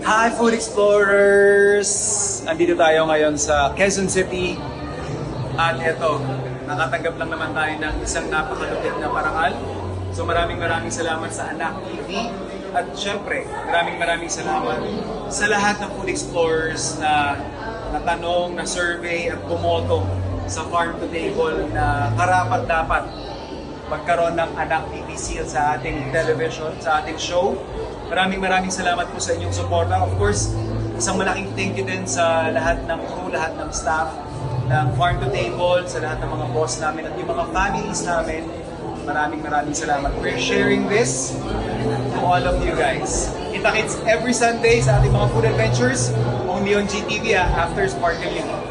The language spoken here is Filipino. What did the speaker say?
Hi Food Explorers! Andito tayo ngayon sa Quezon City. At ito, nakatanggap lang naman tayo ng isang napakalupit na parangal. So maraming salamat sa Anak TV. At syempre, maraming salamat sa lahat ng Food Explorers na natanong, na survey at bumoto sa Farm to Table na karapat-dapat magkaroon ng Anak TV seal sa ating television, sa ating show. Maraming salamat po sa inyong suporta. Of course, isang malaking thank you din sa lahat ng crew, lahat ng staff ng Farm to Table, sa lahat ng mga boss namin at yung mga families namin. Maraming salamat. We're sharing this to all of you guys. Kita-kits every Sunday sa ating mga food adventures, only on GTV after Sparkle Unit.